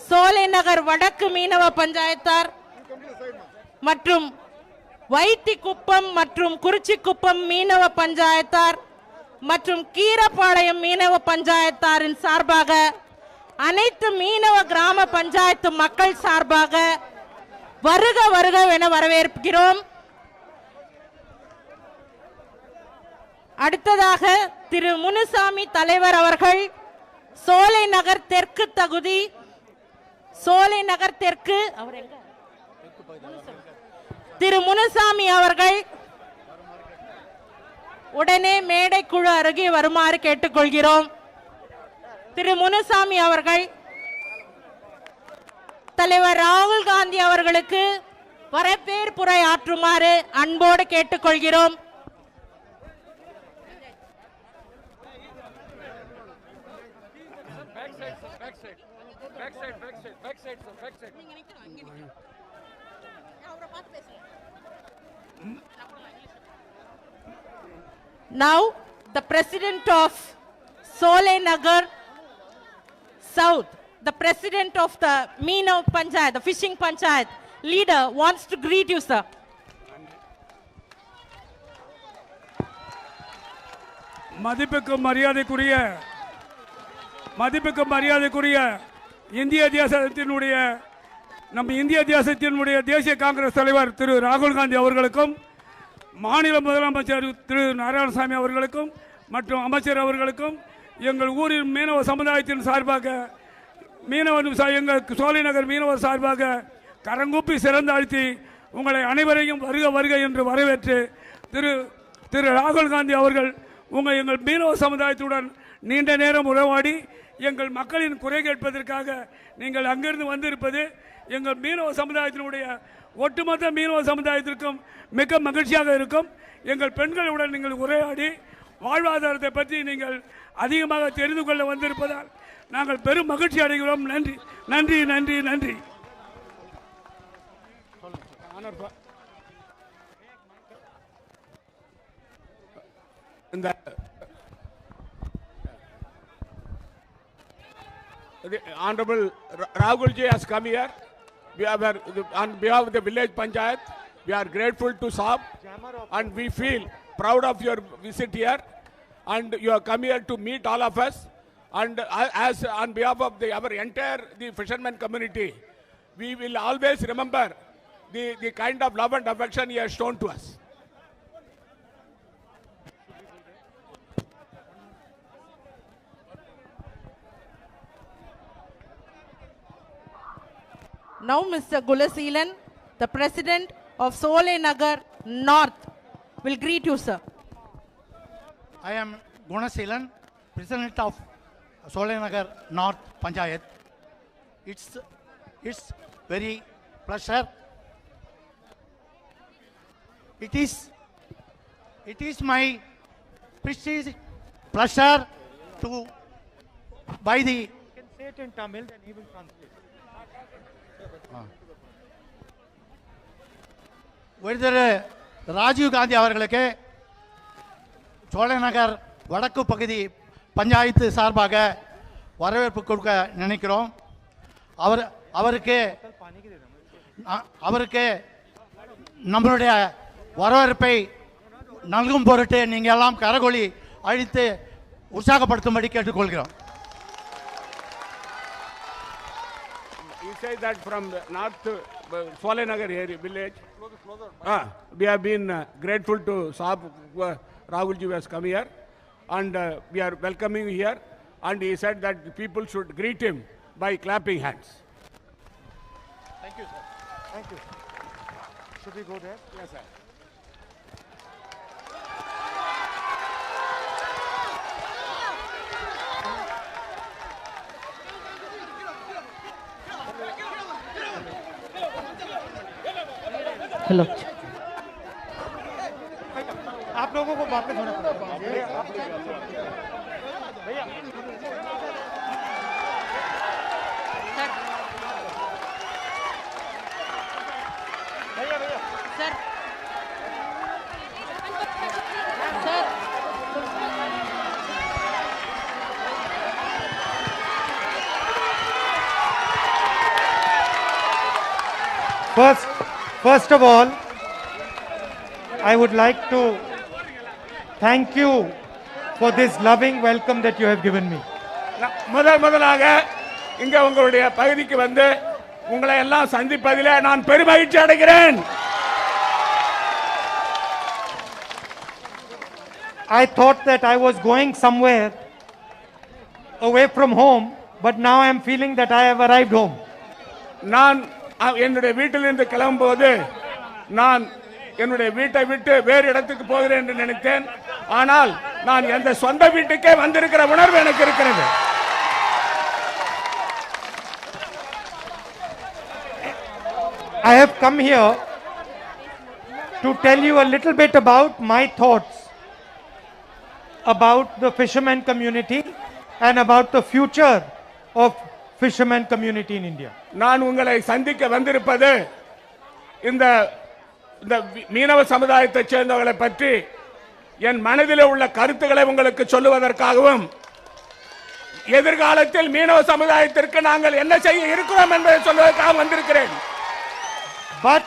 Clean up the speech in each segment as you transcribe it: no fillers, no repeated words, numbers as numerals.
சோலைநகர் வடக்கு மீனவ பஞ்சாயத்தார் மற்றும் வைத்திக்குப்பம் மற்றும் குறிச்சிக்குப்பம் மீனவ பஞ்சாயத்தார் மற்றும் கீரப்பாளையம் மீனவ பஞ்சாயத்தாரின் சார்பாக அனைத்து மீனவ கிராம பஞ்சாயத்து மக்கள் சார்பாக வருக வருக என வரவேற்கிறோம். அடுத்ததாக திரு முனுசாமி தலைவர் அவர்கள் சோலைநகர் தெற்கு தொகுதி சோலைநகர் தெற்கு திரு முனுசாமி அவர்கள் உடனே மேடை குழு அருகே வருமாறு கேட்டுக்கொள்கிறோம். திரு முனுசாமி அவர்கள் தலைவர் ராகுல் காந்தி அவர்களுக்கு வரவேற்புரை ஆற்றுமாறு அன்போடு கேட்டுக்கொள்கிறோம். Now the president of Solanagar South, the president of the Meeno Panchayat, the fishing Panchayat leader wants to greet you, sir. மதிப்புக்கும் மரியாதைக்குரிய இந்திய தேசத்தினுடைய தேசிய காங்கிரஸ் தலைவர் திரு ராகுல் காந்தி அவர்களுக்கும் மாநில முதலமைச்சர் திரு நாராயணசாமி அவர்களுக்கும் மற்றும் அமைச்சர் அவர்களுக்கும் எங்கள் ஊரின் மீனவ சமுதாயத்தின் சார்பாக எங்கள் சோலைநகர் மீனவர் சார்பாக கரங்கூப்பி சிறந்தாழ்த்தி உங்களை அனைவரையும் வருக வருக என்று வரவேற்று திரு ராகுல் காந்தி அவர்கள் எங்கள் மீனவ சமுதாயத்துடன் நீண்ட நேரம் உறவாடி எங்கள் மக்களின் குறை கேட்பதற்காக நீங்கள் அங்கிருந்து வந்திருப்பது எங்கள் மீனவ சமுதாயத்தினுடைய ஒட்டுமொத்த மீனவ சமுதாயத்திற்கும் மிக மகிழ்ச்சியாக இருக்கும். எங்கள் பெண்களுடன் நீங்கள் உரையாடி வாழ்வாதாரத்தை பற்றி நீங்கள் அதிகமாக தெரிந்து கொள்ள வந்திருப்பதால் நாங்கள் பெரும் மகிழ்ச்சி அடைகிறோம். நன்றி நன்றி நன்றி நன்றி. The Honorable Rahul ji has come here. We are on behalf of the village panchayat. We are grateful to Saab and we feel proud of your visit here. And you have come here to meet all of us. And as on behalf of our entire fishermen community, we will always remember the kind of love and affection he has shown to us. Now Mr. Gulaseelan, the president of Solanagar North, will greet you, sir. I am Gulaseelan, president of Solanagar North Panchayat. It's very pleasure. It is my prestige pleasure to by the. You can say it in Tamil, then he will translate. Rajiv Gandhi அவர்களுக்கு சோழநகர் வடக்கு பகுதி பஞ்சாயத்து சார்பாக வரவேற்பு கொடுக்க நினைக்கிறோம். அவருக்கு நம்மளுடைய வரவேற்பை நல்கும் பொருட்டு நீங்கள் எல்லாம் கரகொலி அழித்து உற்சாகப்படுத்தும்படி கேட்டுக்கொள்கிறோம். Say that from the north Solanagar area village. We have been grateful to Saab Rahul ji has come here and we are welcoming here, and he said that people should greet him by clapping hands. Thank you, sir. Thank you. Should we go there? Yes, sir. Hello. आप लोगों को वापस होना पड़ेगा भैया. Sir First of all, I would like to thank you for this loving welcome that you have given me. முதலாக இங்க உங்களுடைய பகுதிக்கு வந்து உங்களை எல்லாம் சந்திப்பதிலே நான் பெருமகிழ்ச்சி அடைகிறேன். I thought that I was going somewhere away from home, but now I am feeling that I have arrived home. நான் என்னுடைய வீட்டிலிருந்து கிளம்பும்போது நான் என்னுடைய வீட்டை விட்டு வேறு இடத்துக்கு போகிறேன் என்று நினைத்தேன். ஆனால் நான் எந்த சொந்த வீட்டுக்கே வந்திருக்கிற உணர்வு எனக்கு இருக்கிறது. I have come here to tell you a little bit about my thoughts about the fishermen community and about the future of fishermen community in India. நான் உங்களை சந்திக்க வந்திருப்பது இந்த மீனவ சமுதாயத்தைச் சேர்ந்தவர்களை பற்றி என் மனதில் உள்ள கருத்துக்களை உங்களுக்கு சொல்லுவதற்காகவும் எதிர்காலத்தில் மீனவ சமுதாயத்திற்கு நாங்கள் என்ன செய்ய இருக்கிறோம் என்பதை சொல்வதற்காக வந்திருக்கிறேன். But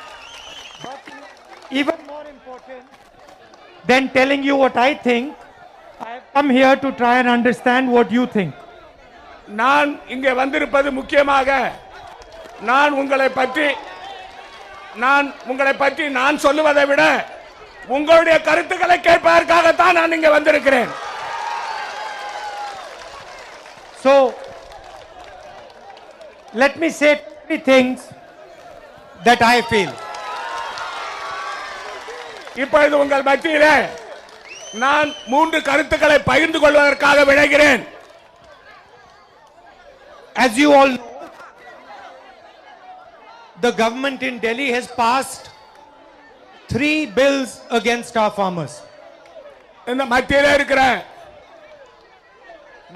even more important than telling you what I think, I have come here to try and understand what you think. நான் இங்கே வந்திருப்பது முக்கியமாக நான் உங்களை பற்றி நான் சொல்லுவதை விட உங்களுடைய கருத்துக்களை கேட்பதற்காகத்தான் நான் இங்கே வந்திருக்கிறேன். So let me say 3 things that I feel. இப்பொழுது உங்கள் மத்தியிலே நான் 3 கருத்துக்களை பகிர்ந்து கொள்வதற்காக விளைகிறேன். As you all know, the government in Delhi has passed 3 bills against our farmers. இந்த மத்தியிலே இருக்கிற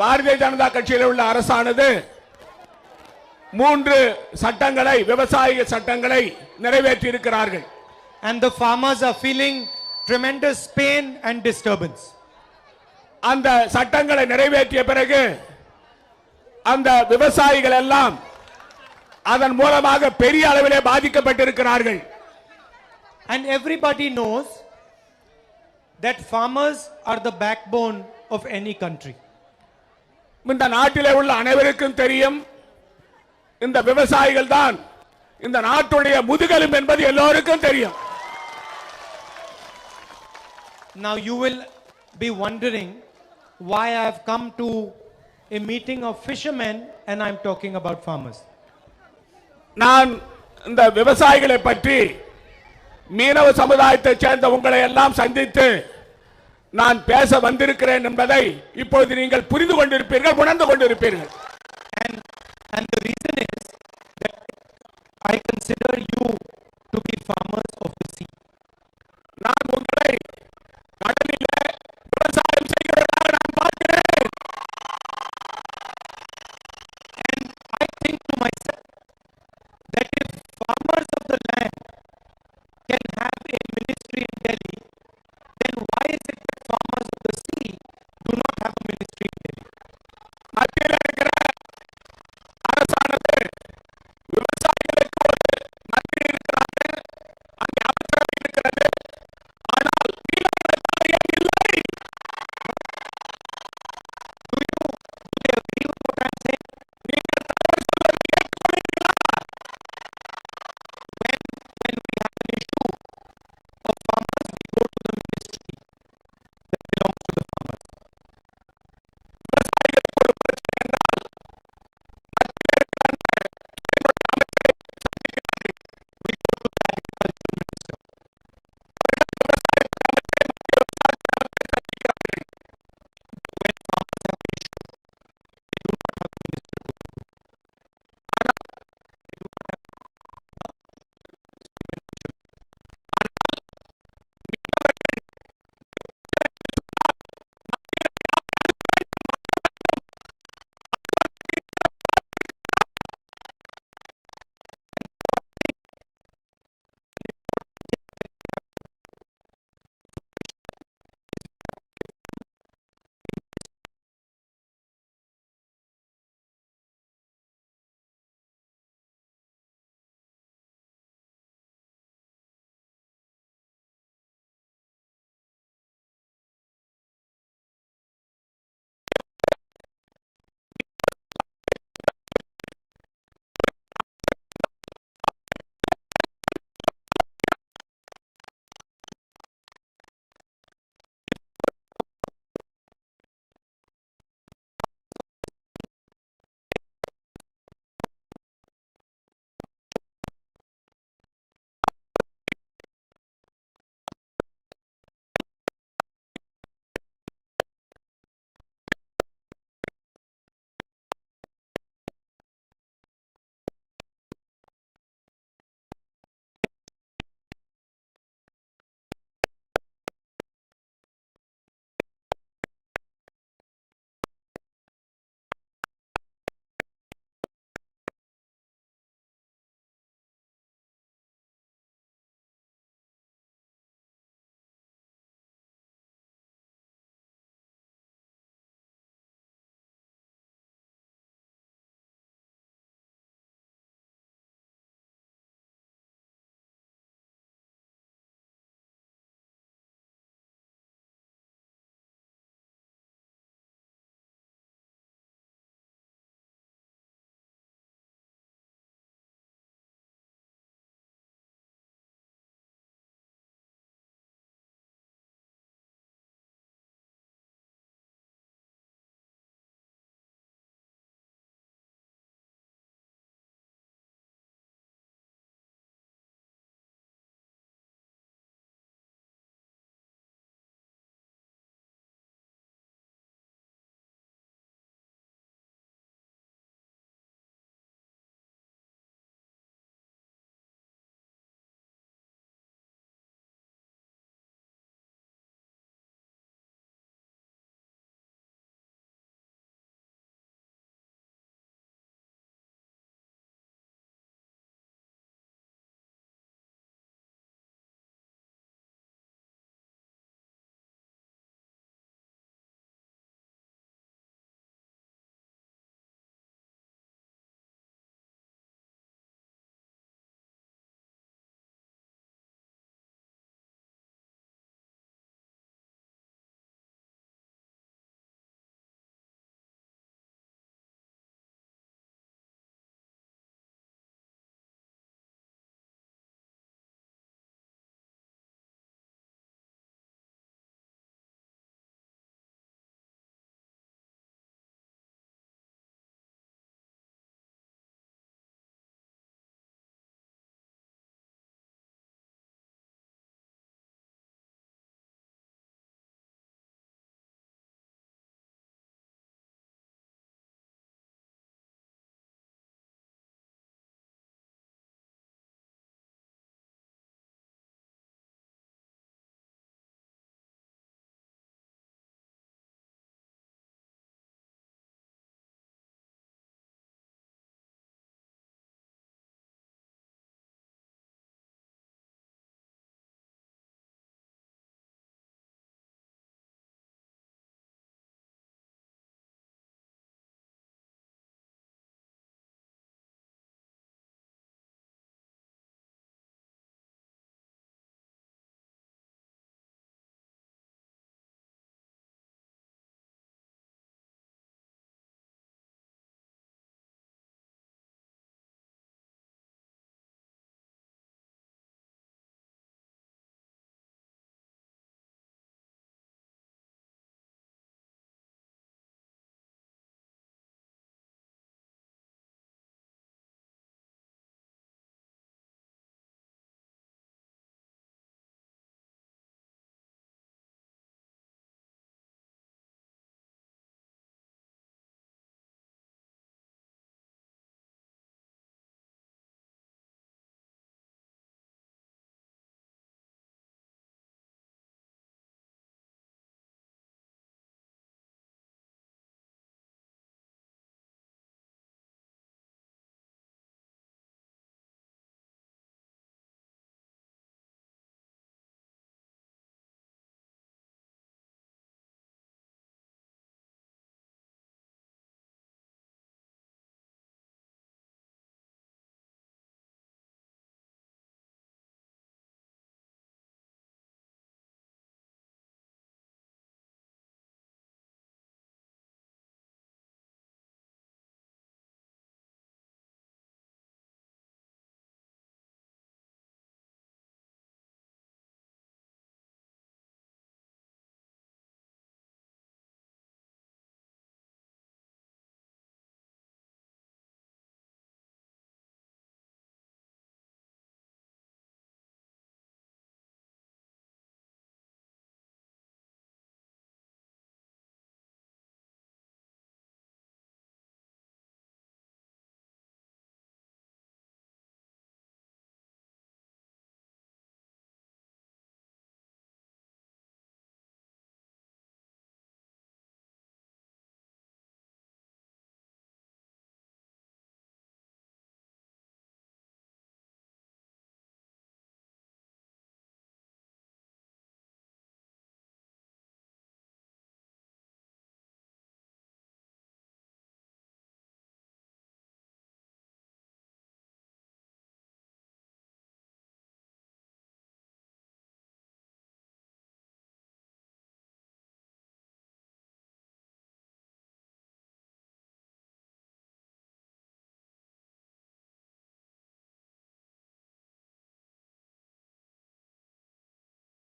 பாரதிய ஜனதா கட்சியில் உள்ள அரசானது 3 சட்டங்களை விவசாய சட்டங்களை நிறைவேற்றி இருக்கிறார்கள். And the farmers are feeling tremendous pain and disturbance. அந்த சட்டங்களை நிறைவேற்றிய பிறகு அந்த விவசாயிகள் எல்லாம் அதன் மூலமாக பெரிய அளவிலே பாதிக்கப்பட்டிருக்கிறார்கள். And everybody knows that farmers are the backbone of any country. இந்த நாட்டிலே உள்ள அனைவருக்கும் தெரியும் இந்த விவசாயிகள் தான் இந்த நாட்டுடைய முதுகெலும்பு என்பது எல்லோருக்கும் தெரியும். Now you will be wondering why I have come to a meeting of fishermen and I am talking about farmers. நான் இந்த விவசாயிகளை பற்றி மீனவ சமுதாயத்தைச் சேர்ந்த உங்களை எல்லாம் சந்தித்து நான் பேச வந்திருக்கிறேன் என்பதை இப்போது நீங்கள் புரிந்து கொண்டிருப்பீர்கள், உணர்ந்து கொண்டிருப்பீர்கள். And the reason is that I consider you to be farmers of the sea. நான் உங்களை கடலிலே விவசாயம் செய்கிறவர்களாக நான் பார்க்கிறேன். And I think to myself that if farmers of the land can have a ministry in Delhi, then why is it that farmers of the sea do not have a ministry in Delhi? மத்தியில் இருக்கிற அரசானது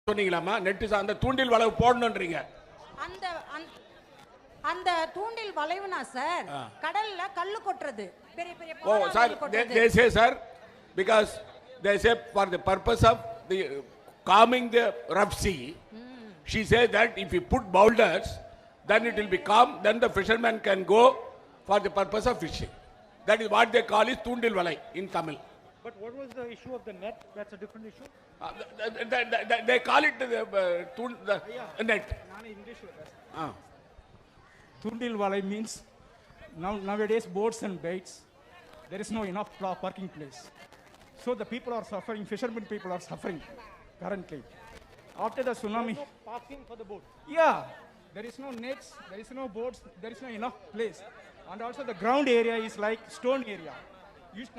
சொன்னீங்களாமா net அந்த தூண்டில் வளைவு போடணும்ன்றீங்க. அந்த அந்த தூண்டில் வளைவுனா sir கடல்ல கல்லு கொட்டுறது பெரிய பெரிய Oh sir, they say sir, because they say for the purpose of the calming the rough sea, she says that if you put boulders, then it will be calm, then the fisherman can go for the purpose of fishing. That is what they call is Tundil Valai in Tamil. But what was the issue of the net? That's a different issue. They call it the net. Tundil Valai means nowadays boats and baits, there is no enough parking place. So the people are suffering, fishermen people are suffering currently. After the tsunami, No parking for the boat. yeah, there is no nets, there is no boats, there is no enough place. And also the ground area is like stone area.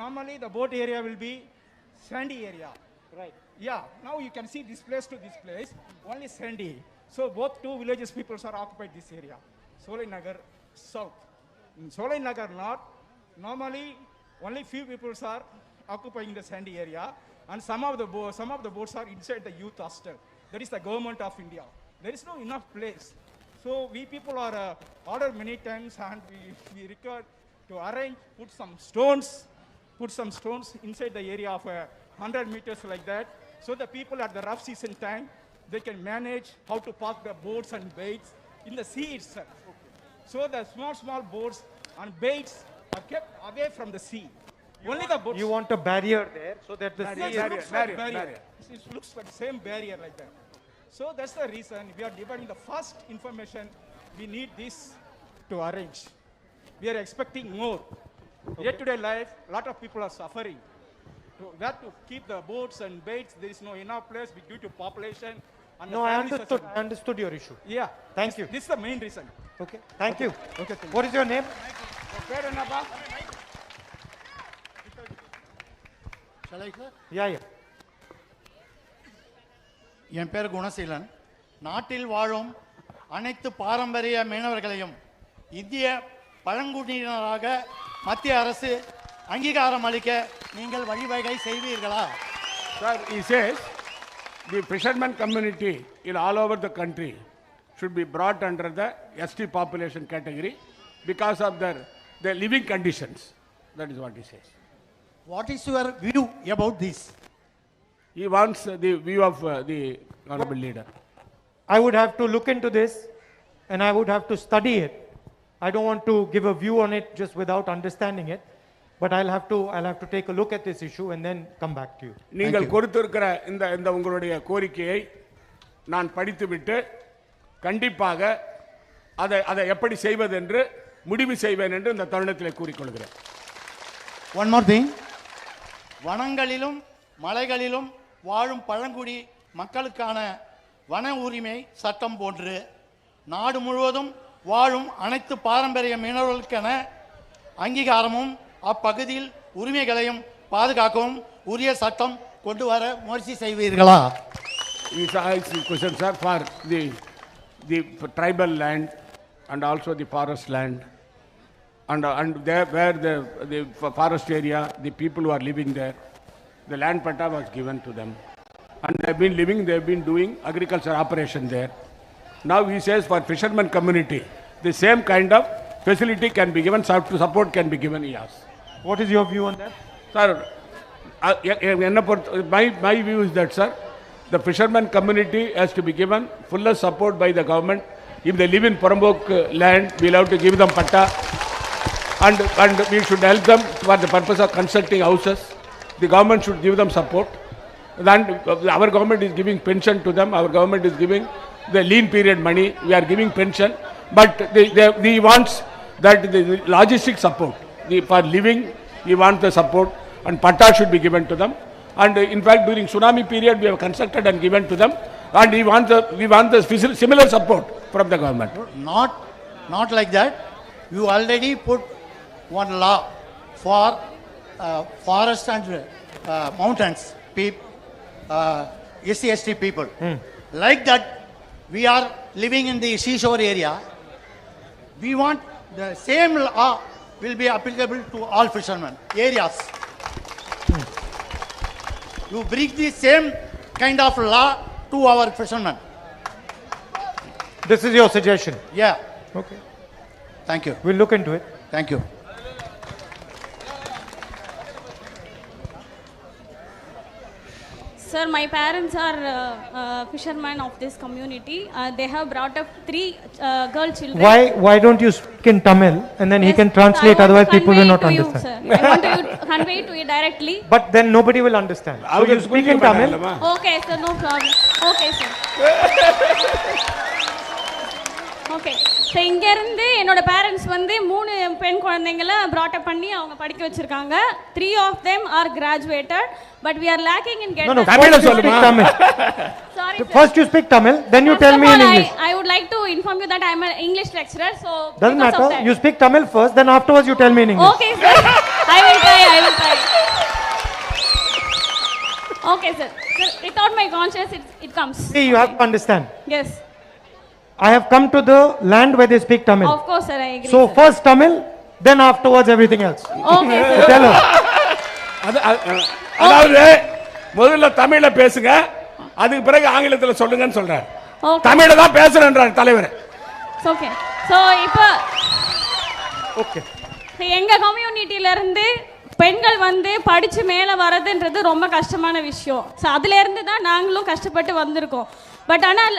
Normally the boat area will be sandy area. Right. Yeah, now you can see this place to this place, only sandy. So both two villages people are occupied this area. Solai Nagar South. In Solai Nagar North, normally only few people are occupying the sandy area, and some of the boats are inside the youth hostel. That is the government of India. There is no enough place. So we people are ordered many times, and we require to arrange, put some stones inside the area of 100 meters like that, so the people at the rough season time, they can manage how to park the boats and baits in the sea itself. So the small boats and baits are kept away from the sea. Only the boats. You want a barrier there so that the Yes, sea it is looks like barrier. It looks like same barrier like that. So that's the reason we are dividing the first information. We need this to arrange. We are expecting more. Day-to-day life, lot of people are suffering. We have to keep the boats and baits. There is no enough place due to population. And No, the I families are understood. I understood your issue. Yeah. Thank you. This is the main reason. Okay. Thank you. Okay, thank you. What is your name? பேர் என்னப்பா? Yeah. என் பேர் குணசீலன். நாட்டில் வாழும் அனைத்து பாரம்பரிய மீனவர்களையும் இந்திய பழங்குடியினராக மத்திய அரசு அங்கீகாரம் அளிக்க நீங்கள் வழிவகை செய்வீர்களா? Sir, he says the fishermen community in all over the country should be brought under the ST population category because of their living conditions. That is what he says. What is your view about this? He wants the view of the honorable leader. I would have to look into this and I would have to study it. I don't want to give a view on it just without understanding it. But I'll have to take a look at this issue and then come back to you. நீங்கள் கொடுத்திருக்கிற இந்த உங்களுடைய கோரிக்கையை நான் படித்துவிட்டு கண்டிப்பாக அதை எப்படி செய்வது என்று முடிவு செய்வேன் என்று இந்த தருணத்தில் கூறிக்கொள்கிறேன். One more thing. வனங்களிலும் மலைகளிலும் வாழும் பழங்குடி மக்களுக்கான வன உரிமை சட்டம் போன்று நாடு முழுவதும் வாழும் அனைத்து பாரம்பரிய மீனவர்களுக்கான அங்கீகாரமும் அப்பகுதியில் உரிமைகளையும் பாதுகாக்கவும் உரிய சட்டம் கொண்டு வர முயற்சி செய்வீர்களா? These are questions, sir, for the tribal land and also the forest land and there where the forest area, the people who are living there, the land patta was given to them and they have been doing agriculture operation there. Now he says for fishermen community the same kind of facility can be given, support can be given. Yes. What is your view on that? Sir, my view is that, sir, the fishermen community has to be given fullest support by the government. If they live in Parambok land, we'll have to give them patta and we should help them for the purpose of constructing houses. The government should give them support. Then our government is giving pension to them. Our government is giving the lean period money. We are giving pension. But he wants that the logistic support. For living, he wants the support and patta should be given to them. And in fact, during tsunami period, we have constructed and given to them. And we want the similar support from the government. Not like that. You already put one law for forest and mountains, SC/ST people. Like that, we are living in the seashore area. We want the same law will be applicable to all fishermen areas. You bring the same kind of law to our fishermen. This is your suggestion. Yeah, Okay. thank you, We'll look into it. thank you. Sir, my parents are fishermen of this community. They have brought up 3 girl children. Why don't you speak in Tamil and then he Yes, can I translate, want to otherwise people will convey not to you, understand. sir. I want to convey to you directly. But then nobody will understand. So அவங்க you speak in Tamil. Okay, sir, no problem. Okay, sir. Okay. So இங்கேருந்து என்னோட parents வந்து 3 பெண் குழந்தைங்களை brought up பண்ணி அவங்க படிக்க வச்சிருக்காங்க. 3 of them are graduated, but we are lacking in No, no. getting. Tamil First you சொல்லுமா? speak Tamil. Sorry, sir. First you speak Tamil, then you First tell of me in all, English. I would like to inform you that I am an English lecturer, so Doesn't because of matter. that. You speak Tamil first, then afterwards you tell me in English. Okay, sir. I will try. Okay, sir. Sir, without my conscience, it comes. See, you have to understand. Yes. I have come to the land where they speak Tamil. Of course, sir. I agree. So sir. first Tamil, then afterwards everything else. Okay, sir. Tell her. அதாவது முதல்ல தமிழ்ல பேசுங்க, அதுக்கு பிறகு ஆங்கிலத்தில் சொல்லுங்கன்னு சொல்றாரு. Okay. தமிழ்ல தான் பேசுறேன்றார் தலைவர். It's okay. So, இப்போ Okay. எங்க கம்யூனிட்டில இருந்து பெண்கள் வந்து படிச்சு மேல வரதுன்றது ரொம்ப கஷ்டமான விஷயம். ஸோ அதுல இருந்து தான் நாங்களும் கஷ்டப்பட்டு வந்திருக்கோம். பட் ஆனால்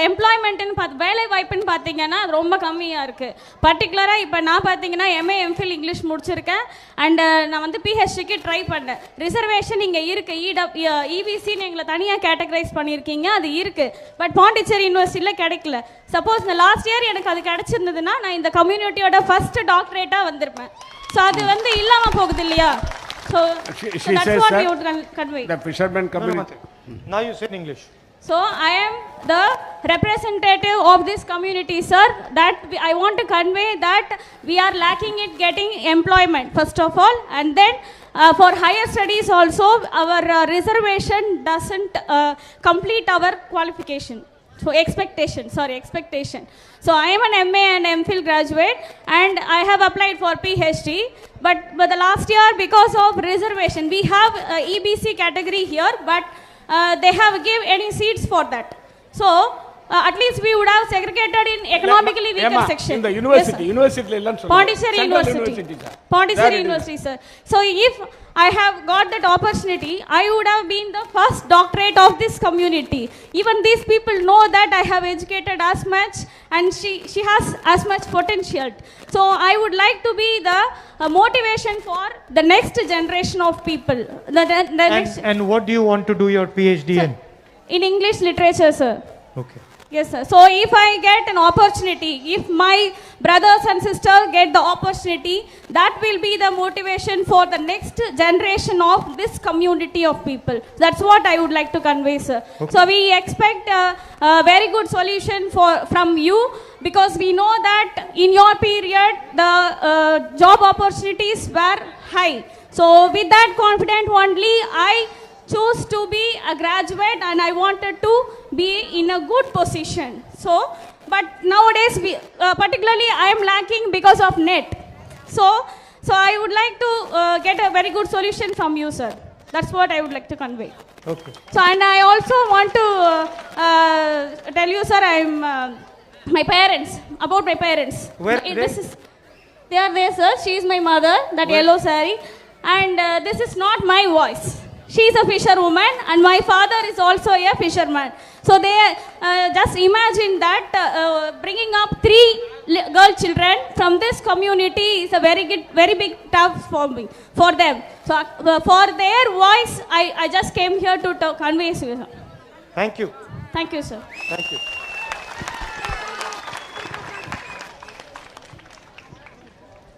எம்ப்ளாய்மெண்ட்டுன்னு வேலை வாய்ப்புன்னு பார்த்தீங்கன்னா அது ரொம்ப கம்மியாக இருக்குது. பர்டிகுலராக இப்போ நான் பார்த்தீங்கன்னா எம்ஏ எம்ஃபில் இங்கிலீஷ் முடிச்சிருக்கேன். அண்டு நான் வந்து பிஹெச்டிக்கு ட்ரை பண்ணேன். ரிசர்வேஷன் இங்கே இருக்குது. இபிசின்னு எங்களை தனியாக கேட்டகரைஸ் பண்ணியிருக்கீங்க, அது இருக்குது. பட் பாண்டிச்சேரி யூனிவர்சிட்டியில் கிடைக்கல. சப்போஸ் இந்த லாஸ்ட் இயர் எனக்கு அது கிடைச்சிருந்ததுன்னா நான் இந்த கம்யூனிட்டியோட ஃபர்ஸ்ட் டாக்டரேட்டாக வந்திருப்பேன். ஸோ அது வந்து இல்லாமல் போகுது இல்லையா? So that's what we would convey. The fishermen community. Now you say in English. So I am the representative of this community, sir. That I want to convey that we are lacking in getting employment first of all, and then for higher studies also our reservation doesn't complete our qualification. So expectation. So I am an MA and MPhil graduate, and I have applied for PhD. But the last year, because of reservation, we have EBC category here, but they have give any seats for that. So at least we would have segregated in economically weaker section. In the university, university இல்லன்னு சொல்லுங்க. Pondicherry University. Pondicherry University, sir. So if I have got that opportunity, I would have been the first doctorate of this community. Even these people know that I have educated as much, and she has as much potential. So I would like to be the motivation for the next generation of people. The next And what do you want to do your PhD in? in English literature, sir. Okay. Yes, sir. So if I get an opportunity, if my brothers and sisters get the opportunity, that will be the motivation for the next generation of this community of people. That's what I would like to convey, sir. Okay. So we expect a very good solution from you, because we know that in your period the job opportunities were high. So with that confidence only, I chose to be a graduate, and I wanted to be in a good position. So, but nowadays, particularly I am lacking because of net. So I would like to get a very good solution from you, sir. That's what I would like to convey. Okay. So, and I also want to tell you, sir, my parents, about my parents. Where This is, they are there, sir. She is my mother, that yellow saree. And this is not my voice. She is a fisherwoman, and my father is also a fisherman. So they just imagine that bringing up 3 girl children from this community is a very big task for them. So for their voice, I just came here to convey to you. Thank you. Thank you, sir. Thank you.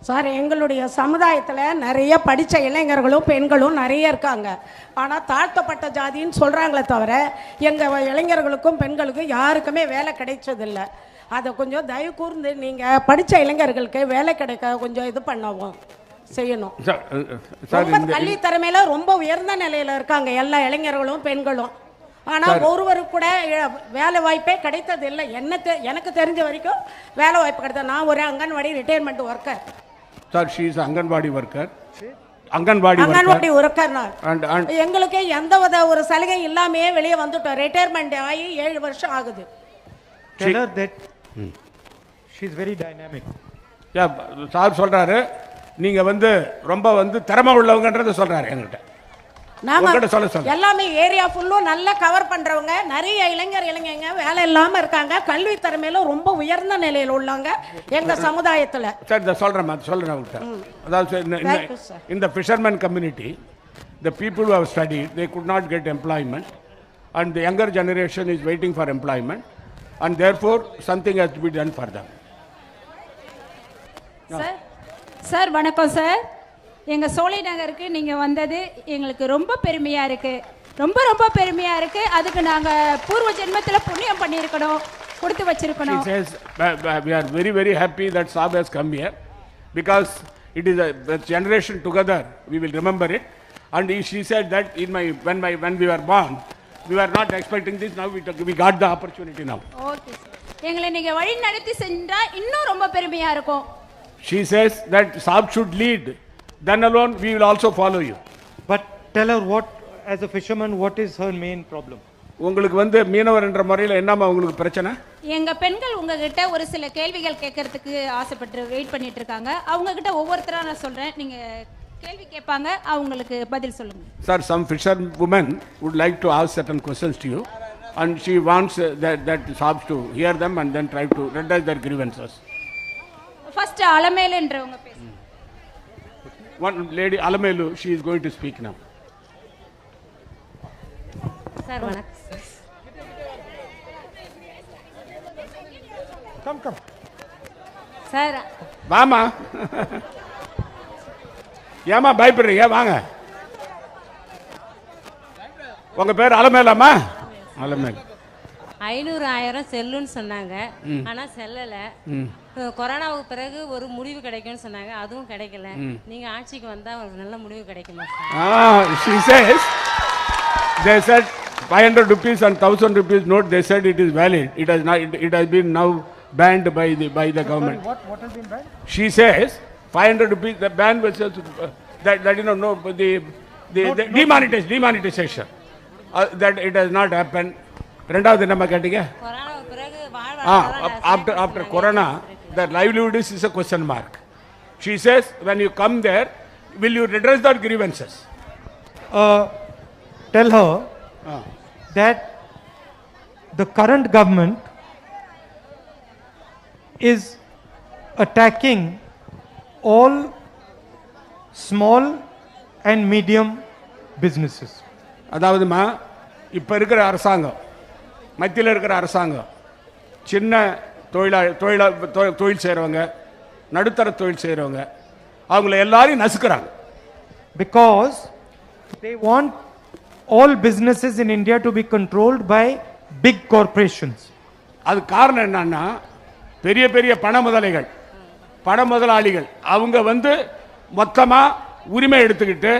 Sir, எங்களுடைய சமுதாயத்தில் நிறைய படித்த இளைஞர்களும் பெண்களும் நிறைய இருக்காங்க. ஆனால் தாழ்த்தப்பட்ட ஜாதின்னு சொல்கிறாங்களே தவிர எங்கள் இளைஞர்களுக்கும் பெண்களுக்கும் யாருக்குமே வேலை கிடைச்சதில்லை. அதை கொஞ்சம் தயவு கூர்ந்து நீங்கள் படித்த இளைஞர்களுக்கு வேலை கிடைக்க கொஞ்சம் இது பண்ணவும் செய்யணும். ரொம்ப கல்வி திறமையில ரொம்ப உயர்ந்த நிலையில் இருக்காங்க எல்லா இளைஞர்களும் பெண்களும். ஆனால் ஒருவருக்கு கூட வேலை வாய்ப்பே கிடைத்ததில்லை. எனக்கு தெரிஞ்ச வரைக்கும் வேலை வாய்ப்பு கிடைத்தது. நான் ஒரு Anganwadi retirement worker. Sir, she is an Anganwadi worker. Anganwadi Anganwadi ஒர்க்கர்னார் and எங்களுக்கு எந்த ஒரு சலுகை இல்லாமையே வெளியே வந்துட்டோம். ரிட்டையர்மெண்ட் ஆகி 7 வருஷம் ஆகுது. Tell her that she's very dynamic. Sir சொல்றாரு நீங்க வந்து ரொம்ப வந்து திறமை உள்ளவங்கன்றத சொல்றாரு என்கிட்ட. நாங்க எல்லாமே ஏரியா ஃபுல்லும் நல்லா கவர் பண்றவங்க, நிறைய இளைஞங்க வேலை இல்லாம இருக்காங்க, கல்வி திறமையில ரொம்ப உயர்ந்த நிலையில் உள்ளவங்க எங்க சமுதாயத்துல. சார் இத சொல்றேன் அதாவது இந்த fisherman community, the people who have studied, they could not get employment, and the younger generation is waiting for employment, and therefore something has to be done for them. Sir வணக்கம் sir. எங்கள் சோலை நகருக்கு நீங்கள் வந்தது எங்களுக்கு ரொம்ப பெருமையாக இருக்குது, ரொம்ப ரொம்ப பெருமையாக இருக்குது. அதுக்கு நாங்கள் பூர்வ ஜென்மத்தில் புண்ணியம் பண்ணியிருக்கணும், கொடுத்து வச்சிருக்கணும். She says, we are very, very happy that Saab has come here because it is a generation together, we will remember it. And she said that when we were born, we were not expecting this, now we got the opportunity now. Okay sir, எங்களை நீங்கள் வழி நடத்தி செஞ்சால் இன்னும் ரொம்ப பெருமையாக இருக்கும். She says that Saab should lead. Then alone we will also follow you. But tell her what, as a fisherman, what is her main problem? உங்களுக்கு வந்து மீனவர் என்ற முறையில் என்னமா உங்களுக்கு பிரச்சனை? எங்க பெண்கள் உங்ககிட்ட ஒரு சில கேள்விகள் கேட்கறதுக்கு ஆசைப்பட்டு வெயிட் பண்ணிட்டு இருக்காங்க. அவங்க கிட்ட ஒவ்வொருத்தரா நான் சொல்றேன், நீங்க கேள்வி கேட்பாங்க, அவங்களுக்கு பதில் சொல்லுங்க. Sir, some fisherwomen would like to ask certain questions to you, and she wants that Saab to hear them and then try to redress their grievances. First அலமேலுன்றவங்க பேசுங்க. One lady, Alamelu, she is going to speak now. Sir, வணக்கம். Come. Sir. வாமா. ஏமா பயப்படுறீங்க? வாங்க. உங்க பேர் அலமேலாமா? அலமேல். 500,000 செல்லுன்னு சொன்னாங்க, ஆனா செல்லல. கொரோனாவுக்கு பிறகு ஒரு முடிவு கிடைக்கும்னு சொன்னாங்க, அதுவும் கிடைக்கல. நீங்க ஆட்சிக்கு வந்தா ஒரு நல்ல முடிவு கிடைக்குமா? She says they said 500 rupees and 1000 rupees note, they said it is valid. It has been now banned by the government. Sorry, what has been banned? She says 500 rupees, the ban was that no the demonetization, that it has not happened. ரெண்டாவது நம்ம கேட்டீங்க, கொரோனாவுக்கு பிறகு after corona the livelihood is a question mark. She says when you come there, will you redress their grievances? Tell her that the current government is attacking all small and medium businesses. அதாவதுமா இப்ப இருக்கிற அரசாங்கம், மத்தியில் இருக்கிற அரசாங்கம் சின்ன தொழில் செய்கிறவங்க, நடுத்தர தொழில் செய்கிறவங்க, அவங்கள எல்லாரையும் நசுக்கிறாங்க. Because they want all businesses in India to be controlled by big corporations. அது காரணம் என்னன்னா, பெரிய பெரிய பண முதலாளிகள் அவங்க வந்து மொத்தமா உரிமை எடுத்துக்கிட்டு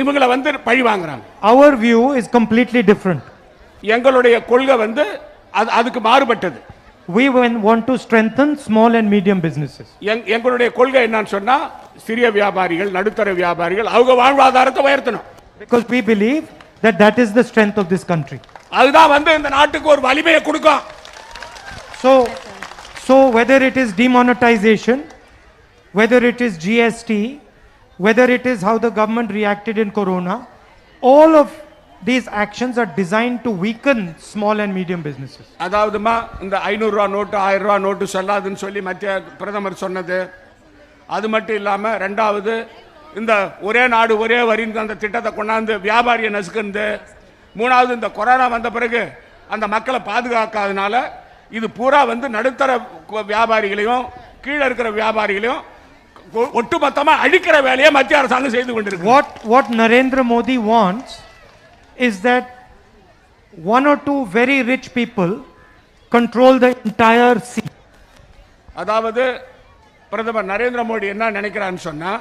இவங்களை வந்து பழி வாங்குறாங்க. Our view is completely different. எங்களுடைய கொள்கை வந்து அதுக்கு மாறுபட்டது. We want to strengthen small and medium businesses. எங்களுடைய கொள்கை என்னன்னு சொன்னா, சிறிய வியாபாரிகள், நடுத்தர வியாபாரிகள் அவங்க வாழ்வாதாரத்தை உயர்த்தணும். Because we believe that is the strength of this country. அதுதான் வந்து இந்த நாட்டுக்கு ஒரு வலிமையை கொடுக்கும். So whether it is demonetization, whether it is GST, whether it is how the government reacted in corona, all of these actions are designed to weaken small and medium businesses. அதாவதுமா இந்த 500 ரூபாய் நோட்டு 1000 ரூபாய் note சொல்லாதுன்னு சொல்லி மத்திய பிரதமர் சொன்னது, அது மட்டும் இல்லாம ரெண்டாவது இந்த ஒரே நாடு ஒரே வரின்னு அந்த திட்டத்தை கொண்டாந்து வியாபாரியை நசுக்குது, மூணாவது இந்த கொரோனா வந்த பிறகு அந்த மக்களை பாதுகாக்காதனால இது பூரா வந்து நடுத்தர வியாபாரிகளையும் கீழே இருக்கிற வியாபாரிகளையும் ஒட்டுமொத்தமா அழிக்கிற வேலையை மத்திய அரசாங்கம் செய்து கொண்டிருக்கு. What Narendra Modi wants is that one or two very rich people control the entire sea. அதாவது பிரதமர் நரேந்திர மோடி என்ன நினைக்கிறான்னு சொன்னா,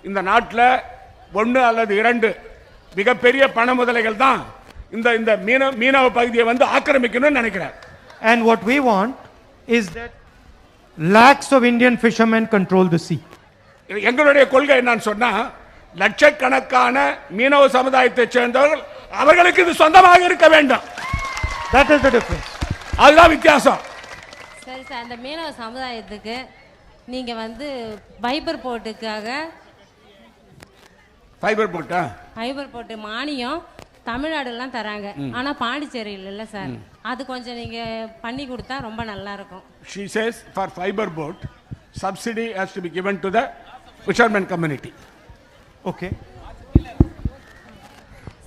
இந்த நாட்டில் ஒன்று அல்லது இரண்டு மிகப்பெரிய பண முதலைகள் தான் இந்த மீனவ பகுதியை வந்து ஆக்கிரமிக்கணும்னு நினைக்கிறார். And what we want is that lakhs of Indian fishermen control the sea. எங்களுடைய கொள்கை என்னன்னு சொன்னா, லட்சக்கணக்கான மீனவ சமுதாயத்தைச் சேர்ந்தவர்கள் அவர்களுக்கு இது சொந்தமாக இருக்க வேண்டும். That is the difference. அதுதான் வித்தியாசம். சரி சார், அந்த மீனவ சமுதாயத்துக்கு நீங்க வந்து ஃபைபர் போட்டு மானியம் தமிழ்நாடுலாம் தராங்க. ஆனா பாண்டிச்சேரியில் இல்ல சார். அது கொஞ்சம் நீங்க பண்ணி கொடுத்தா ரொம்ப நல்லா இருக்கும். She says for fiber boat subsidy has to be given to the fishermen community. Okay.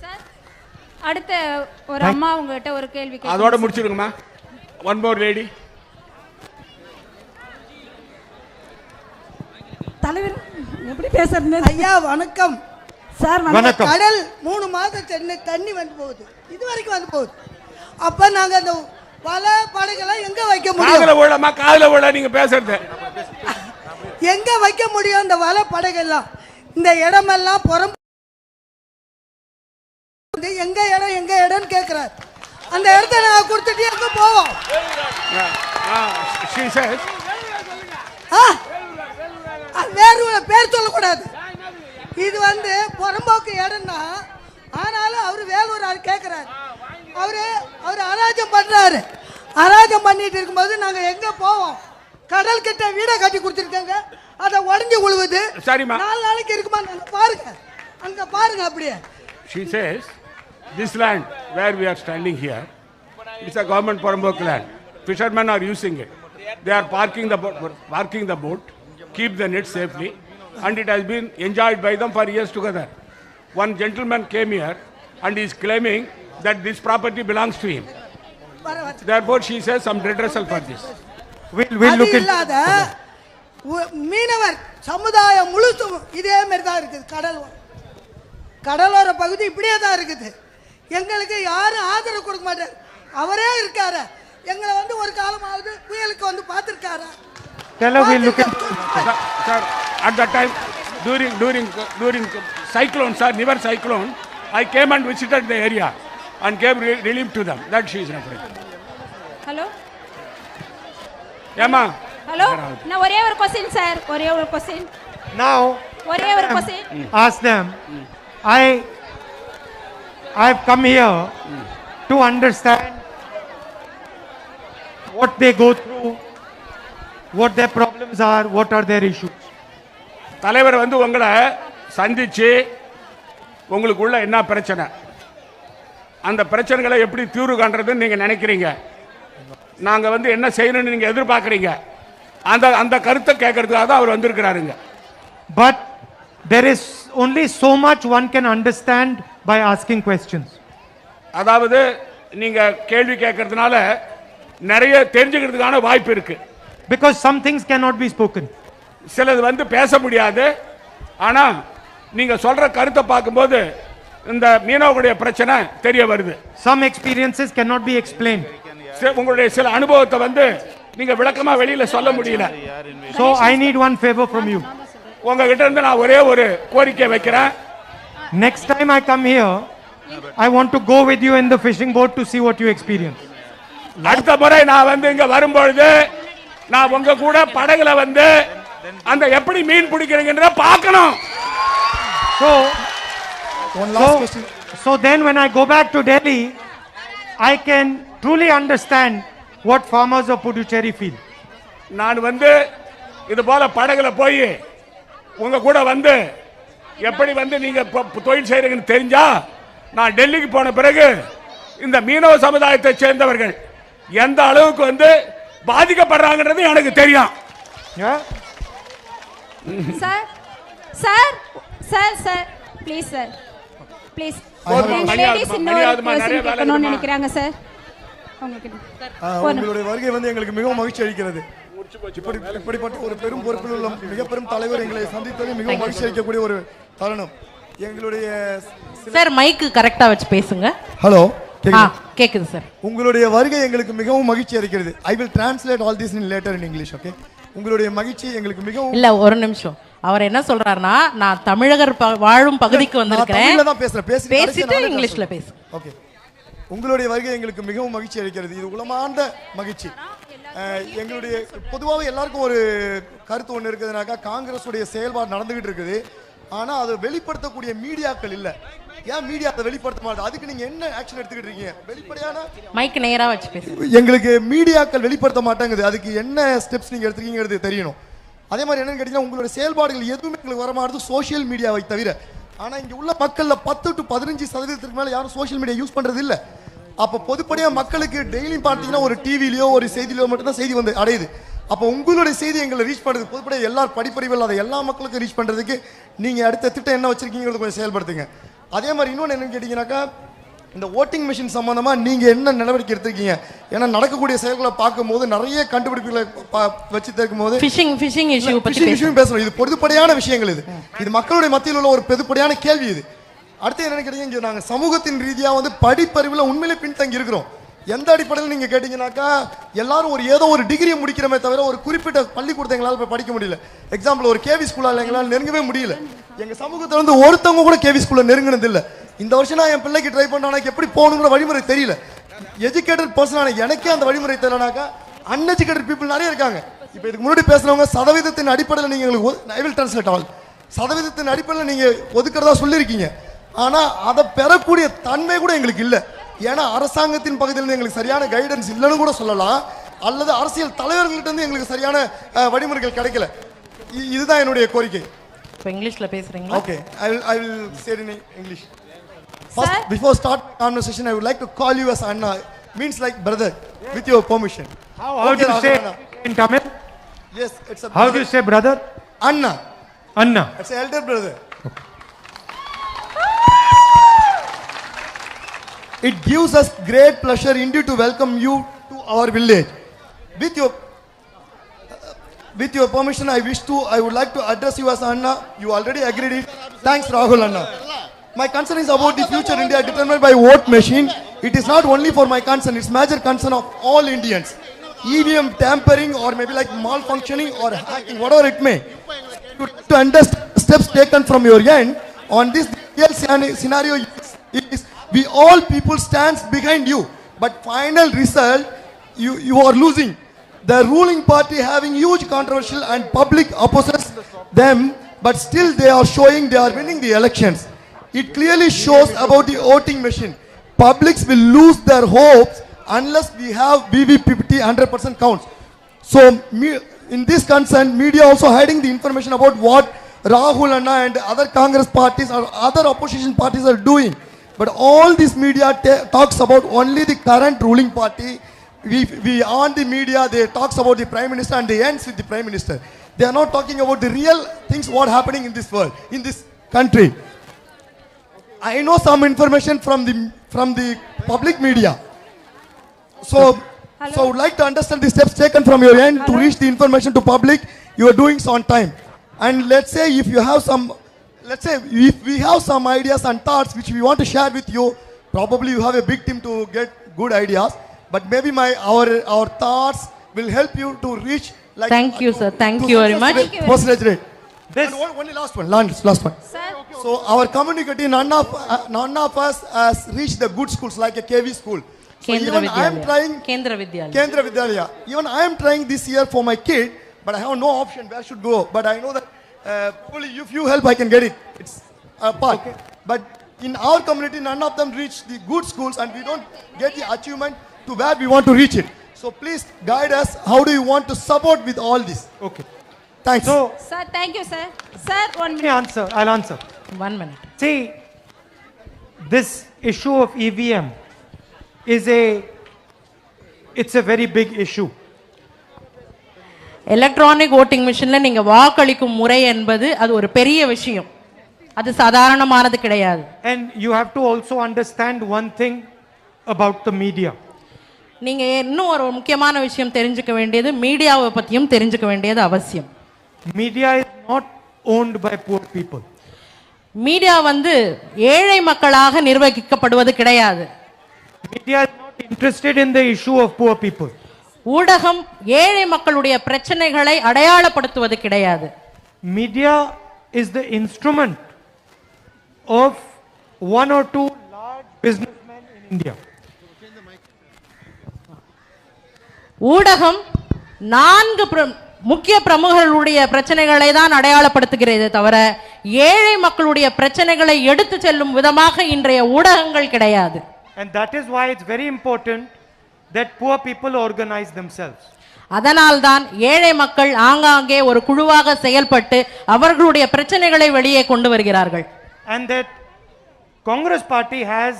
Sir, அடுத்த ஒரு அம்மா உங்ககிட்ட ஒரு கேள்வி கேட்கணும். அதோட முடிச்சிருங்கம்மா. One more lady. தலைவர் எப்படி பேசுறது? ஐயா வணக்கம் சார். வணக்கம். கடல் 3 மாதம் தண்ணி வந்து போகுது, இது வரைக்கும் வந்து போகுது. அப்ப நாங்க அந்த வலை படகெல்லாம் எங்க வைக்க முடியும்? காதுல விழ நீங்க பேசுறது எங்க வைக்க முடியும்? அந்த வலை படகெல்லாம் இந்த இடமெல்லாம் புறம் எங்க இடம்னு கேட்கிறார். அந்த இடத்த நான் கொடுத்துட்டு எங்க போவோம்? வேறு பேர் சொல்லக்கூடாது. இது வந்து புறம்போக்கு இடம்னா, ஆனாலும் அவரு வேலூர் ஆள் கேட்கிறாரு. அவரு அராஜம் பண்றாரு. அராஜம் பண்ணிட்டு இருக்கும்போது நாங்க எங்க போவோம்? கடல் கிட்ட வீட கட்டி கொடுத்துருக்காங்க, அதை உடஞ்சி உழுவுது. 4 நாளைக்கு இருக்குமா? அங்க பாருங்க அப்படியே. She says this land where we are standing here is a government Porambok land. Fishermen are using it. They are parking the boat, keep the net safely, and it has been enjoyed by them for years together. One gentleman came here and is claiming that this property belongs to him. Therefore she says some redressal for this. We'll look into மீனவர் சமுதாயம் முழுசும் இதே மாதிரி தான் இருக்குது. கடலோர பகுதி இப்படியே தான் இருக்குது. எங்களுக்கு யாரும் ஆதரவு கொடுக்க மாட்டார். அவரே இருக்காரு. எங்களை வந்து ஒரு காலமாவது புயலுக்கு வந்து பார்த்திருக்காரு. Sir, at that time during cyclone, sir, Nivar cyclone, I came and visited the area and gave relief to them. That she is referring. Hello ஏமா ஹலோ, நான் ஒரே ஒரு क्वेश्चन சார், ஒரே ஒரு क्वेश्चन. Now ஒரே ஒரு question. Ask them. I've come here to understand what they go through, what their problems are, what are their issues. தலைவர் வந்து உங்களை சந்திச்சு உங்களுக்குள்ள என்ன பிரச்சனை, அந்த பிரச்சனைகளை எப்படி தீர்வு காண்றதுன்னு நீங்க நினைக்கிறீங்க, நாங்க வந்து என்ன செய்யணும்னு நீங்க எதிர்பார்க்கறீங்க, அந்த கருத்தை கேட்கறதுக்காக தான் அவர் வந்திருக்கிறாருங்க. But there is only so much one can understand by asking questions. அதாவது நீங்க கேள்வி கேட்கறதுனால நிறைய தெரிஞ்சுக்கிறதுக்கான வாய்ப்பு இருக்கு. Because some things cannot be spoken. சிலது வந்து பேச முடியாது. ஆனா நீங்க சொல்ற கருத்தை பார்க்கும்போது இந்த மீனவர்களுடைய பிரச்சனை தெரிய வருது. Some experiences cannot be explained. உங்களுடைய சில அனுபவத்தை வந்து நீங்க விளக்கமா வெளியில சொல்ல முடியல. So I need one favor from you. உங்ககிட்ட இருந்து நான் ஒரே ஒரு கோரிக்கை வைக்கிறேன். Next time I come here, I want to go with you in the fishing boat to see what you experience. அடுத்த முறை நான் வந்து இங்க வரும்பொழுது நான் உங்க கூட படகுல வந்து அந்த எப்படி மீன் பிடிக்கிறீங்கன்றத பார்க்கணும். So then when I go back to Delhi, I can truly understand what farmers of Puducherry feel. நான் வந்து இது போல படகுல போய் உங்க கூட வந்து எப்படி வந்து நீங்க தொழில் செய்றீங்கன்னு தெரிஞ்சா நான் டெல்லிக்கு போன பிறகு இந்த மீனவ சமுதாயத்தை சேர்ந்தவர்கள் எந்த அளவுக்கு வந்து பாதிக்கப்படுறாங்கன்றது எனக்கு தெரியும். Sir sir sir sir please sir please ladies இன்னொரு நினைக்கிறாங்க சார். உங்களுடைய வருகை வந்து எங்களுக்கு மிகவும் மகிழ்ச்சி அளிக்கிறது. இப்படிப்பட்ட ஒரு பெரும் பொறுப்பில் உள்ள மிக பெரும் தலைவர் எங்களை சந்தித்தது மிகவும் மகிழ்ச்சி அளிக்கக்கூடிய ஒரு தருணம். எங்களுடைய சார் மைக்கு கரெக்டா வச்சு பேசுங்க. ஹலோ, கேக்குது சார். உங்களுடைய வருகை எங்களுக்கு மிகவும் மகிழ்ச்சி அளிக்கிறது. I will translate all this in later in English. Okay, உங்களுடைய மகிழ்ச்சி எங்களுக்கு மிகவும் இல்ல ஒரு நிமிஷம். அவர் என்ன சொல்றாருன்னா, நான் தமிழகர் வாழும் பகுதிக்கு வந்திருக்கிறேன். தமிழ்ல தான் பேசுறேன். பேசிட்டு இங்கிலீஷ்ல பேசு. ஓகே, உங்களுடைய வருகை எங்களுக்கு மிகவும் மகிழ்ச்சி அளிக்கிறது. இது உளமார்ந்த மகிழ்ச்சி. எங்களுடைய பொதுவாக எல்லாருக்கும் ஒரு கருத்து ஒன்று இருக்குதுனாக்கா, காங்கிரஸுடைய செயல்பாடு நடந்துகிட்டு இருக்குது. ஆனா அதை வெளிப்படுத்தக்கூடிய மீடியாக்கள் இல்ல. ஏன் மீடியா அதை வெளிப்படுத்த மாட்டேன்? அதுக்கு நீங்க என்ன ஆக்ஷன் எடுத்துக்கிட்டு இருக்கீங்க? வெளிப்படையான மைக் நேரா வச்சு பேசுங்க. எங்களுக்கு மீடியாக்கள் வெளிப்படுத்த மாட்டாங்குது. அதுக்கு என்ன ஸ்டெப்ஸ் நீங்க எடுத்துக்கீங்கிறது தெரியணும். அதே மாதிரி என்னன்னு கேட்டீங்கன்னா, உங்களோட செயல்பாடுகள் எதுவுமே எங்களுக்கு வர மாட்டது சோஷியல் மீடியாவை தவிர. ஆனா இங்க உள்ள மக்கள்ல 10 to 15% மேல யாரும் சோஷியல் மீடியா யூஸ் பண்றது இல்ல. அப்ப பொதுப்படையா மக்களுக்கு டெய்லி பார்த்தீங்கன்னா ஒரு டிவிலயோ ஒரு செய்தியிலோ மட்டும் தான் செய்தி வந்து அடையுது. அப்போ உங்களுடைய செய்தி எங்களை ரீச் பண்ணுறது பொதுப்படையா எல்லாரும் படிப்பறிவு இல்லாத எல்லா மக்களுக்கும் ரீச் பண்றதுக்கு நீங்க அடுத்த திட்டம் என்ன வச்சிருக்கீங்கிறது கொஞ்சம் செயல்படுத்துங்க. அதே மாதிரி இன்னொன்று என்னன்னு கேட்டீங்கன்னாக்கா, இந்த ஓட்டிங் மிஷின் சம்பந்தமா நீங்க என்ன நடவடிக்கை எடுத்திருக்கீங்க? ஏன்னா நடக்கக்கூடிய செயல்களை பார்க்கும்போது நிறைய கண்டுபிடிப்புகளை வச்சு தேக்கும் போது ஃபிஷிங் இஷ்யூ பேசுறோம். இது பொதுப்படையான விஷயங்கள். இது மக்களுடைய மத்தியில் உள்ள ஒரு பொதுப்படையான கேள்வி. இது அடுத்து என்னன்னு கேட்டீங்க, நாங்க சமூகத்தின் ரீதியா வந்து படிப்பறிவுல உண்மையிலே பின்தங்கி இருக்கிறோம். எந்த அடிப்படையில் நீங்க கேட்டீங்கன்னாக்கா, எல்லாரும் ஒரு ஏதோ ஒரு டிகிரி முடிக்கிறமே தவிர ஒரு குறிப்பிட்ட பள்ளிக்கூடத்தை எங்களால் போய் படிக்க முடியல. எக்ஸாம்பிள் ஒரு கேவி ஸ்கூலால் எங்களால் நெருங்கவே முடியல. எங்க சமூகத்தில் வந்து ஒருத்தவங்க கூட கேவி ஸ்கூல்ல நெருங்கினது இல்லை. இந்த வருஷம் நான் என் பிள்ளைக்கு ட்ரை பண்ண எப்படி போகணுங்கிற வழிமுறை தெரியல. எஜுகேட்டட் பர்சனான எனக்கே அந்த வழிமுறை தெரியலனாக்கா அன்எஜுகேட்டட் பீப்புள் நிறைய இருக்காங்க. இப்போ இதுக்கு முன்னாடி பேசுறவங்க சதவீதத்தின் அடிப்படையில் நீங்க எங்களுக்கு ஐ வில் டிரான்ஸ்லேட் ஆல் சதவீதத்தின் அடிப்படையில் நீங்க ஒதுக்கிறதா சொல்லியிருக்கீங்க. ஆனா அதை பெறக்கூடிய தன்மை கூட எங்களுக்கு இல்லை. ஏன்னா அரசாங்கத்தின் பகுதியில் எங்களுக்கு சரியான கைடன்ஸ் இல்லைன்னு கூட சொல்லலாம். அல்லது அரசியல் தலைவர்கள்ட்ட இருந்து எங்களுக்கு சரியான வழிமுறைகள் கிடைக்கல. இதுதான் என்னுடைய கோரிக்கை. இப்போ இங்கிலீஷ்ல பேசுறீங்களா? Okay, I will say it in English. First, before start conversation, I would like to call you as Anna. Means like brother, with your permission. How do you say in Tamil? Yes, it's a. How do you say brother? Anna. Anna. It's an elder brother. It gives us great pleasure indeed to welcome you to our village. With your permission, I would like to address you as Anna. You already agreed it. Thanks, Rahul Anna. My concern is about the future India determined by vote machine. It is not only for my concern; it's major concern of all Indians. EVM tampering or maybe like malfunctioning or hacking, whatever it may. To understand steps taken from your end on this real scenario is we all people stands behind you. But final result, you are losing. The ruling party having huge controversial and public opposes them, but still they are showing they are winning the elections. It clearly shows about the voting machine. Publics will lose their hopes unless we have BVPT 100% counts. So in this concern, media also hiding the information about what Rahul Anna and other Congress parties or other opposition parties are doing. But all this media talks about only the current ruling party. We on the media, they talks about the Prime Minister and they ends with the Prime Minister. They are not talking about the real things what happening in this world, in this country. I know some information from the public media. So I would like to understand the steps taken from your end to reach the information to public. You are doing so on time. And let's say if you have some, if we have some ideas and thoughts which we want to share with you, probably you have a big team to get good ideas. But maybe our thoughts will help you to reach. Like, thank you, sir. Thank you very much. Percentage rate. This only last one. Last one. Sir. So our community, none of us has reached the good schools like a KV school. So even I am trying. Kendra Vidyalaya. Even I am trying this year for my kid, but I have no option where I should go. But I know that probably if you help, I can get it. It's a part. Okay. But in our community, none of them reach the good schools, and we don't get the achievement to where we want to reach it. So please guide us. How do you want to support with all this? Okay. Thanks. So, Sir, thank you, sir. Sir, 1 minute. answer. I'll answer. 1 minute. See, this issue of EVM it's a very big issue. Electronic voting மிஷின்ல நீங்க வாக்களிக்கும் முறை என்பது அது ஒரு பெரிய விஷயம். அது சாதாரணமானது கிடையாது. And you have to also understand one thing about the media. நீங்க இன்னும் ஒரு முக்கியமான விஷயம் தெரிஞ்சுக்க வேண்டியது மீடியாவை பத்தியும் தெரிஞ்சுக்க வேண்டியது அவசியம். Media is not owned by poor people. Media வந்து ஏழை மக்களாக நிர்வகிக்கப்படுவது கிடையாது. Media is not interested in the issue of poor people. ஊடகம் ஏழை மக்களுடைய பிரச்சனைகளை அடையாளப்படுத்துவது கிடையாது. Media is the instrument of one or two large businessmen in India. ஊடகம் 4 முக்கிய பிரமுகர்களுடைய பிரச்சனைகளை தான் அடையாளப்படுத்துகிறது தவிர ஏழை மக்களுடைய பிரச்சனைகளை எடுத்து செல்லும் விதமாக இன்றைய ஊடகங்கள் கிடையாது. And that is why it's very important that poor people organize themselves. அதனால்தான் ஏழை மக்கள் ஆங்காங்கே ஒரு குழுவாக செயல்பட்டு அவர்களுடைய பிரச்சனைகளை வெளியே கொண்டு வருகிறார்கள். And that Congress party has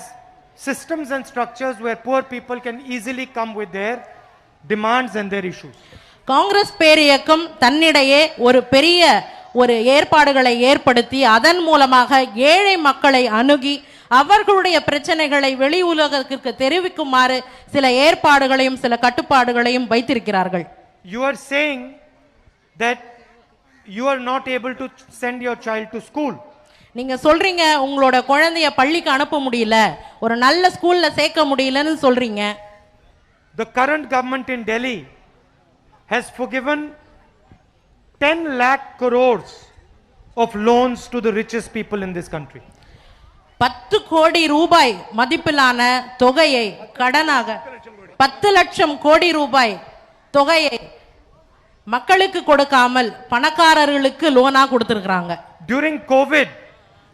systems and structures where poor people can easily come with their demands and their issues. Congress பேரியக்கம் தன்னிடையே ஒரு பெரிய ஏற்பாடுகளை ஏற்படுத்தி அதன் மூலமாக ஏழை மக்களை அணுகி அவர்களுடைய பிரச்சனைகளை வெளி உலகத்திற்கு தெரிவிக்குமாறு சில ஏற்பாடுகளையும் சில கட்டுப்பாடுகளையும் வைத்திருக்கிறார்கள். You are saying that you are not able to send your child to school. நீங்க சொல்றீங்க உங்களோட குழந்தைய பள்ளிக்கு அனுப்ப முடியல, ஒரு நல்ல ஸ்கூல்ல சேர்க்க முடியலன்னு சொல்றீங்க. The current government in Delhi has forgiven 10 lakh crores of loans to the richest people in this country. 10 கோடி ரூபாய் மதிப்பிலான தொகையை கடனாக 10 லட்சம் கோடி ரூபாய் தொகையை மக்களுக்கு கொடுக்காமல் பணக்காரர்களுக்கு லோனா கொடுத்திருக்காங்க. During COVID,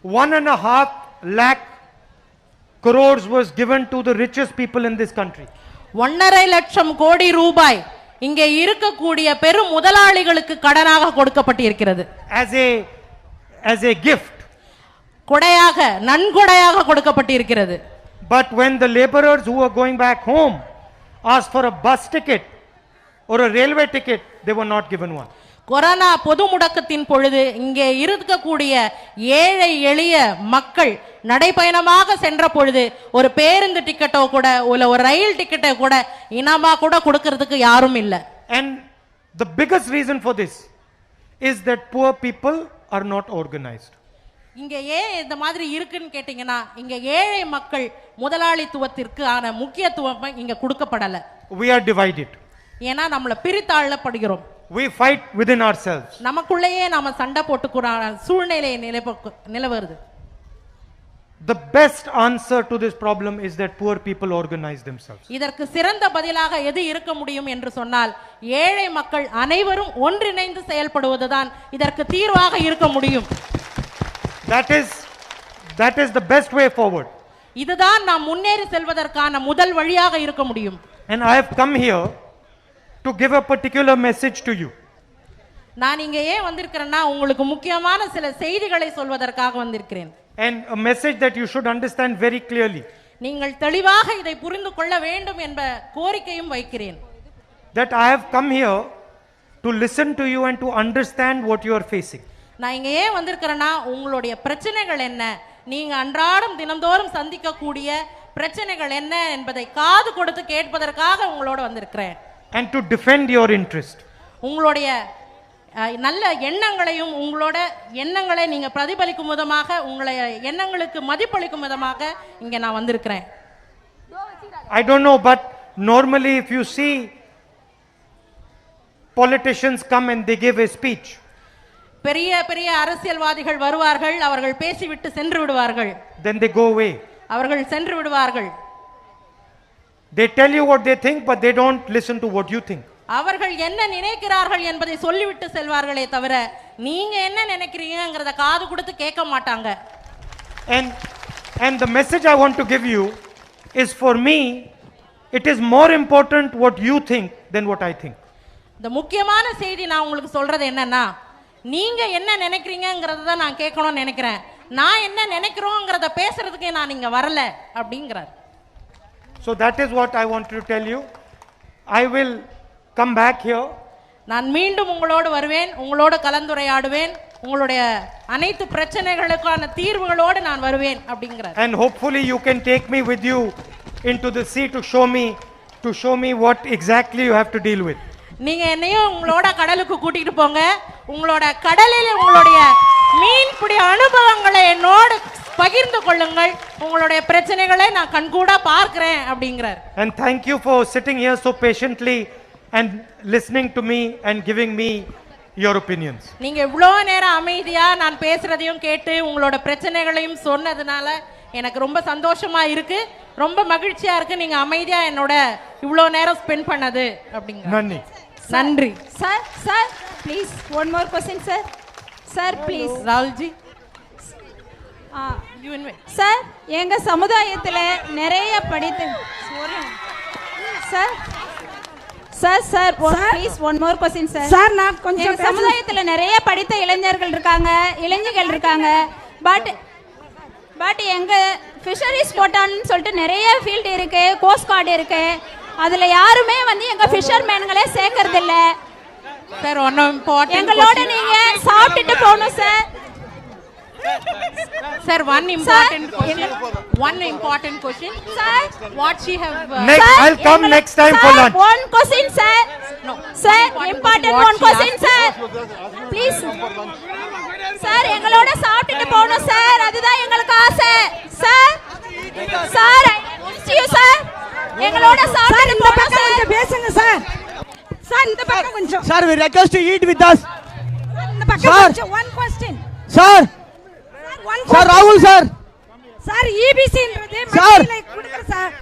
1.5 lakh crores was given to the richest people in this country. 1.5 லட்சம் கோடி ரூபாய் இங்கே இருக்கக்கூடிய பெரும் முதலாளிகளுக்கு கடனாக கொடுக்கப்பட்டிருக்கிறது. As a gift. கொடையாக நன்கொடையாக கொடுக்கப்பட்டிருக்கிறது. But when the laborers who are going back home asked for a bus ticket or a railway ticket, they were not given one. Corona பொது முடக்கத்தின் பொழுது இங்கே இருக்கக்கூடிய ஏழை எளிய மக்கள் நடைபயணமாக சென்ற பொழுது ஒரு பேருந்து டிக்கெட்டோ கூட ஒரு ரயில் டிக்கெட்டோ கூட இனமா கூட கொடுக்கிறதுக்கு யாரும் இல்லை. And the biggest reason for this is that poor people are not organized. இங்க ஏன் இந்த மாதிரி இருக்குன்னு கேட்டீங்கன்னா இங்க ஏழை மக்கள் முதலாளித்துவத்திற்கு ஆன முக்கியத்துவம் இங்க கொடுக்கப்படல. We are divided. ஏன்னா நம்மள பிரித்தாளப்படுகிறோம். We fight within ourselves. நமக்குள்ளேயே நாம சண்டை போட்டுக்கிற சூழ்நிலை நிலவுது. The best answer to this problem is that poor people organize themselves. இதற்கு சிறந்த பதிலாக எது இருக்க முடியும் என்று சொன்னால் ஏழை மக்கள் அனைவரும் ஒன்றிணைந்து செயல்படுவதுதான் இதற்கு தீர்வாக இருக்க முடியும். That is the best way forward. இதுதான் நாம் முன்னேறி செல்வதற்கான முதல் வழியாக இருக்க முடியும். And I have come here to give a particular message to you. நான் இங்க ஏன் வந்திருக்கிறேன்னா உங்களுக்கு முக்கியமான சில செய்திகளை சொல்வதற்காக வந்திருக்கிறேன். And a message that you should understand very clearly. நீங்கள் தெளிவாக இதை புரிந்து கொள்ள வேண்டும் என்ற கோரிக்கையும் வைக்கிறேன். That I have come here to listen to you and to understand what you are facing. நான் இங்க ஏன் வந்திருக்கிறேன்னா உங்களுடைய பிரச்சனைகள் என்ன, நீங்க அன்றாடம் தினந்தோறும் சந்திக்கக்கூடிய பிரச்சனைகள் என்ன என்பதை காது கொடுத்து கேட்பதற்காக உங்களோட வந்திருக்கிறேன். And to defend your interest. உங்களுடைய நல்ல எண்ணங்களையும் உங்களோட எண்ணங்களை நீங்க பிரதிபலிக்கும் விதமாக உங்களுடைய எண்ணங்களுக்கு மதிப்பளிக்கும் விதமாக இங்க நான் வந்திருக்கிறேன். I don't know, but normally if you see politicians come and they give a speech. பெரிய பெரிய அரசியல்வாதிகள் வருவார்கள், அவர்கள் பேசிவிட்டு சென்று விடுவார்கள். Then they go away. அவர்கள் சென்று விடுவார்கள். They tell you what they think, but they don't listen to what you think. அவர்கள் என்ன நினைக்கிறார்கள் என்பதை சொல்லிவிட்டு செல்வார்களே தவிர நீங்க என்ன நினைக்கிறீங்கங்கறத காது கொடுத்து கேட்க மாட்டாங்க. And the message I want to give you is, for me it is more important what you think than what I think. இந்த முக்கியமான செய்தி நான் உங்களுக்கு சொல்றது என்னன்னா நீங்க என்ன நினைக்கிறீங்கங்கறத தான் நான் கேட்கணும்னு நினைக்கிறேன். நான் என்ன நினைக்கிறோம்ங்கறத பேசுறதுக்கு நான் இங்க வரல அப்படிங்கறார். So that is what I want to tell you. I will come back here. நான் மீண்டும் உங்களோடு வருவேன், உங்களோடு கலந்துரையாடுவேன், உங்களுடைய அனைத்து பிரச்சனைகளுக்கான தீர்வுகளோடு நான் வருவேன் அப்படிங்கறார். And hopefully you can take me with you into the sea to show me what exactly you have to deal with. நீங்க என்னையும் உங்களோட கடலுக்கு கூட்டிட்டு போங்க, உங்களோட கடலில் உங்களுடைய மீன்பிடி அனுபவங்களை என்னோடு பகிர்ந்து கொள்ளுங்கள், உங்களுடைய பிரச்சனைகளை நான் கண்கூட பார்க்கிறேன் அப்படிங்கறார். And thank you for sitting here so patiently and listening to me and giving me your opinions. நீங்க இவ்வளவு நேரம் அமைதியா நான் பேசுறதையும் கேட்டு உங்களோட பிரச்சனைகளையும் சொன்னதுனால எனக்கு ரொம்ப சந்தோஷமா இருக்கு, ரொம்ப மகிழ்ச்சியா இருக்கு. நீங்க அமைதியா என்னோட இவ்வளவு நேரம் ஸ்பெண்ட் பண்ணது அப்படிங்க. நன்றி. நன்றி. Sir, please, one more question, sir. Sir, please. ராகுல்ஜி, You invite. Sir எங்க சமுதாயத்துல நிறைய படித்து sir sir sir please one more question sir. Sir நான் கொஞ்சம் எங்க சமுதாயத்துல நிறைய படித்த இளைஞர்கள் இருக்காங்க பட் எங்க ஃபிஷரிஸ் கோட்டான்னு சொல்லிட்டு நிறைய ஃபீல்டு இருக்கு, கோஸ்ட் கார்டு இருக்கு. அதுல யாருமே வந்து எங்க ஃபிஷர்மேன்களே சேர்க்கறது இல்ல சார். ஒன் இம்பார்ட்டன்ட் எங்களோட நீங்க சாப்பிட்டுட்டு போகணும் sir. Sir, one important question. Sir, what she have? Next, I'll come next time for lunch. One question, sir. No. Sir, important one question, sir. Please. Sir, எங்களோட சாப்பிட்டுட்டு போகணும் சார். அதுதான் எங்களுக்கு ஆசை. Sir, sir, you sir. எங்களோட சாப்பிட்டுட்டு போகணும் sir. கொஞ்சம் பேசுங்க சார். சார் இந்த பக்கம் கொஞ்சம். Sir, we request to eat with us. இந்த பக்கம் கொஞ்சம் one question. Sir. One Sir, Rahul sir. Sir EBC ன்றது Sir. மத்தியில கொடுக்குற சார்.